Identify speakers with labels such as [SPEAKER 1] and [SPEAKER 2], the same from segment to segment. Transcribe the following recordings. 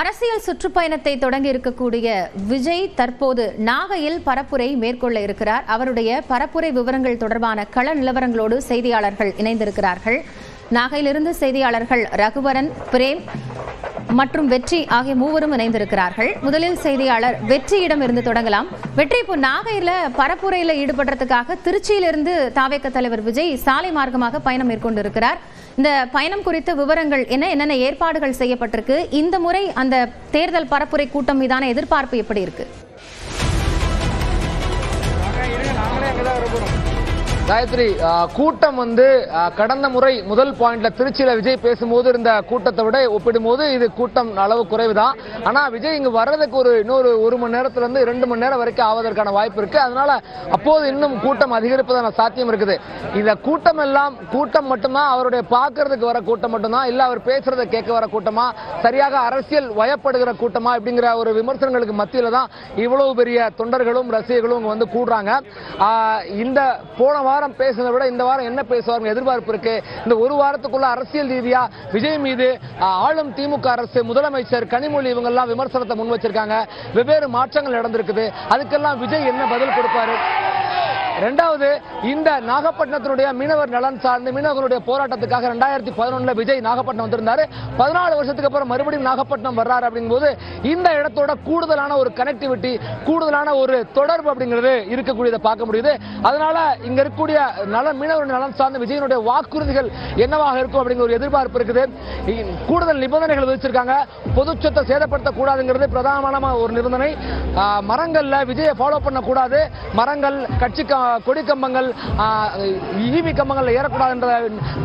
[SPEAKER 1] அரசியல் சுற்றுப்பயணத்தை தொடங்கி இருக்கக்கூடிய விஜய் தற்போது நாகையில் பரப்புரை மேற்கொள்ள இருக்கிறார். அவருடைய பரப்புரை விவரங்கள் தொடர்பான கள நிலவரங்களோடு செய்தியாளர்கள் இணைந்திருக்கிறார்கள். நாகையிலிருந்து செய்தியாளர்கள் ரகுவரன், பிரேம் மற்றும் வெற்றி ஆகிய மூவரும் இணைந்திருக்கிறார்கள். முதலில் செய்தியாளர் வெற்றியிடம் இருந்து தொடங்கலாம். வெற்றி, இப்போ நாகையில பரப்புரையில ஈடுபடுறதுக்காக திருச்சியிலிருந்து தாவேக தலைவர் விஜய் சாலை மார்க்கமாக பயணம் மேற்கொண்டிருக்கிறார். இந்த பயணம் குறித்த விவரங்கள் என்னென்ன ஏற்பாடுகள் செய்யப்பட்டிருக்கு? இந்த முறை அந்த தேர்தல் பரப்புரை கூட்டம் மீதான எதிர்பார்ப்பு எப்படி இருக்கு?
[SPEAKER 2] காயத்ரி, கூட்டம் கடந்த முறை முதல் பாயிண்ட்ல திருச்சியில விஜய் பேசும்போது இருந்த கூட்டத்தை விட ஒப்பிடும்போது இது கூட்டம் அளவு குறைவுதான். ஆனா விஜய் இங்கு வர்றதுக்கு இன்னொரு 1 மணி நேரத்துல இருந்து 2 மணி நேரம் வரைக்கும் ஆவதற்கான வாய்ப்பு இருக்கு. அதனால அப்போது இன்னும் கூட்டம் அதிகரிப்பதான சாத்தியம் இருக்குது. இந்த கூட்டம் எல்லாம் கூட்டம் மட்டும்தான், அவருடைய பார்க்கறதுக்கு வர கூட்டம் மட்டும்தான், இல்ல அவர் பேசுறதை கேட்க வர கூட்டமா, சரியாக அரசியல் வயப்படுகிற கூட்டமா அப்படிங்கிற ஒரு விமர்சனங்களுக்கு மத்தியில தான் இவ்வளவு பெரிய தொண்டர்களும் ரசிகர்களும் கூடுறாங்க. இந்த போன வாரம் பேசுறதை விட இந்த வாரம் என்ன பேசுவாங்க எதிர்பார்ப்பு இருக்கு. இந்த ஒரு வாரத்துக்குள்ள அரசியல் ரீதியா விஜய் மீது ஆளும் திமுக அரசு, முதலமைச்சர் கனிமொழி இவங்க எல்லாம் விமர்சனத்தை முன் வச்சிருக்காங்க. வெவ்வேறு மாற்றங்கள் நடந்திருக்குது. அதுக்கெல்லாம் விஜய் என்ன பதில் கொடுப்பாரு? இரண்டாவது, இந்த நாகப்பட்டினத்தினுடைய மீனவர் நலன் சார்ந்து மீனவர்களுடைய போராட்டத்துக்காக 2011 விஜய் நாகப்பட்டினம் வந்திருந்தாரு. 14 வருஷத்துக்கு அப்புறம் மறுபடியும் நாகப்பட்டினம் வர்றாரு. அப்படிங்கும்போது இந்த இடத்தோட கூடுதலான ஒரு கனெக்டிவிட்டி, கூடுதலான ஒரு தொடர்பு அப்படிங்கிறது இருக்கக்கூடியதை பார்க்க முடியுது. அதனால இங்க இருக்கக்கூடிய மீனவர் நலன் சார்ந்த விஜயனுடைய வாக்குறுதிகள் என்னவாக இருக்கும் அப்படிங்கிற ஒரு எதிர்பார்ப்பு இருக்குது. கூடுதல் நிபந்தனைகள் விதிச்சிருக்காங்க. பொது சொத்தை சேதப்படுத்த கூடாதுங்கிறது பிரதானமான ஒரு நிபந்தனை. மரங்கள்ல விஜயை ஃபாலோ பண்ணக்கூடாது. மரங்கள், கட்சி கொடி கம்பங்கள், ஈவி கம்பங்கள் ஏறக்கூடாது என்ற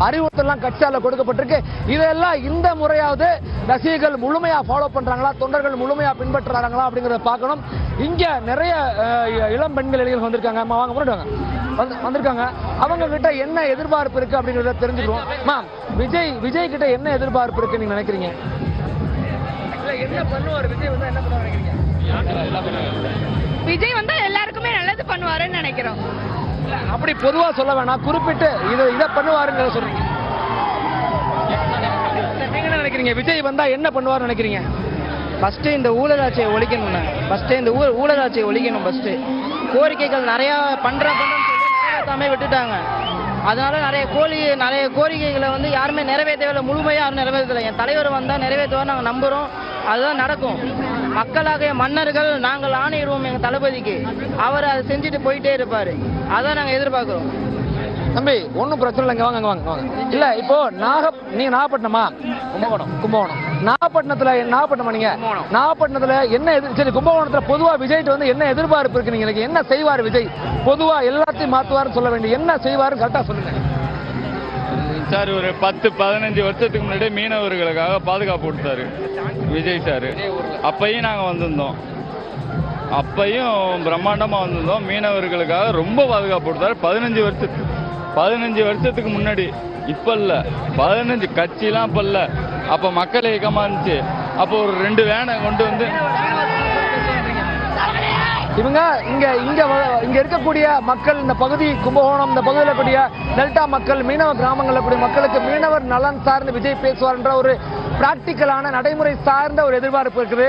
[SPEAKER 2] அறிவுறுத்தலாம் கட்சியால கொடுக்கப்பட்டிருக்கு. இதெல்லாம் இந்த முறையாவது ரசிகர்கள் முழுமையா ஃபாலோ பண்றாங்களா, தொண்டர்கள் முழுமையா பின்பற்றுறாங்களா அப்படிங்கறத பார்க்கணும். இங்க நிறைய இளம் பெண்கள் இளைஞர்கள் வந்திருக்காங்க. வந்திருக்காங்க. அவங்க கிட்ட என்ன எதிர்பார்ப்பு இருக்கு அப்படிங்கறத தெரிஞ்சுக்கிறோம். மேம், விஜய் கிட்ட என்ன எதிர்பார்ப்பு இருக்கு நீங்க நினைக்கிறீங்க? என்ன பண்ணுவார் விஜய்? என்ன பண்ணுவார் நினைக்கிறீங்க?
[SPEAKER 3] விஜய் எல்லாருக்குமே நல்லது பண்ணுவாருன்னு நினைக்கிறோம்.
[SPEAKER 2] அப்படி பொதுவா சொல்ல வேணாம், குறிப்பிட்டு இதை பண்ணுவாருன்னு சொல்றீங்க. நீங்க என்ன நினைக்கிறீங்க? விஜய் என்ன பண்ணுவாருன்னு நினைக்கிறீங்க?
[SPEAKER 4] ஃபர்ஸ்ட் இந்த ஊழலாட்சியை ஒழிக்கணும். ஊழலாட்சியை ஒழிக்கணும். ஃபர்ஸ்ட் கோரிக்கைகள் நிறைய பண்றாமே விட்டுட்டாங்க. அதனால நிறைய கோரிக்கைகளை யாருமே நிறைவேற்றவில்லை, முழுமையா யாரும் நிறைவேற்றலை. என் தலைவர் வந்தா நிறைவேற்றுவார் நாங்கள் நம்புறோம். அதுதான் நடக்கும். மக்களாகிய மன்னர்கள் நாங்கள் ஆணையிடுவோம் எங்க தளபதிக்கு. அவர் அதை செஞ்சுட்டு போயிட்டே இருப்பாரு. அதான் நாங்க எதிர்பார்க்கிறோம்.
[SPEAKER 2] தம்பி, ஒன்னும் பிரச்சனை இல்லை. வாங்க. இல்ல, இப்போ நீங்க நாகப்பட்டினமா? கும்பகோணம். நாகப்பட்டினமா நீங்க? நாகப்பட்டினத்துல என்ன சரி, கும்பகோணத்துல பொதுவா விஜய் என்ன எதிர்பார்ப்பு இருக்கு? நீங்க என்ன செய்வார் விஜய்? பொதுவா எல்லாத்தையும் மாத்துவாருன்னு சொல்ல வேண்டிய என்ன செய்வாரு கரெக்டா சொல்லுங்க
[SPEAKER 5] சார். ஒரு 10-15 வருஷத்துக்கு முன்னாடி மீனவர்களுக்காக பாதுகாப்பு கொடுத்தாரு விஜய் சார். அப்பையும் நாங்க வந்திருந்தோம். அப்பையும் பிரம்மாண்டமா வந்திருந்தோம். மீனவர்களுக்காக ரொம்ப பாதுகாப்பு கொடுத்தாரு. 15 வருஷத்துக்கு முன்னாடி. இப்ப இல்ல, 15 கட்சிலாம் இப்ப இல்ல. அப்ப மக்கள் இயக்கமா இருந்துச்சு. அப்போ ஒரு 2 வேனை கொண்டு
[SPEAKER 2] இவங்க இங்க இருக்கக்கூடிய மக்கள், இந்த பகுதி கும்பகோணம், இந்த பகுதியில் இருக்கக்கூடிய டெல்டா மக்கள், மீனவ கிராமங்களில் கூடிய மக்களுக்கு மீனவர் நலன் சார்ந்து விஜய் பேசுவார் என்ற ஒரு பிராக்டிக்கலான நடைமுறை சார்ந்த ஒரு எதிர்பார்ப்பு இருக்குது.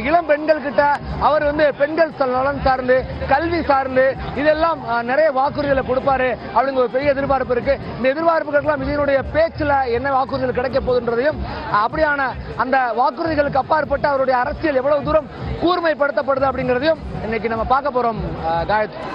[SPEAKER 2] இளம் பெண்கள் கிட்ட அவர் பெண்கள் நலன் சார்ந்து, கல்வி சார்ந்து இதெல்லாம் நிறைய வாக்குறுதிகளை கொடுப்பாரு அப்படிங்கிற ஒரு பெரிய எதிர்பார்ப்பு இருக்கு. இந்த எதிர்பார்ப்புகளுக்கெல்லாம் விஜயனுடைய பேச்சுல என்ன வாக்குறுதிகள் கிடைக்க போகுதுன்றதையும், அப்படியான அந்த வாக்குறுதிகளுக்கு அப்பாற்பட்டு அவருடைய அரசியல் எவ்வளவு தூரம் கூர்மைப்படுத்தப்படுது அப்படிங்கிறதையும் இன்னைக்கு நம்ம பார்க்க போறோம். காயத்ரி.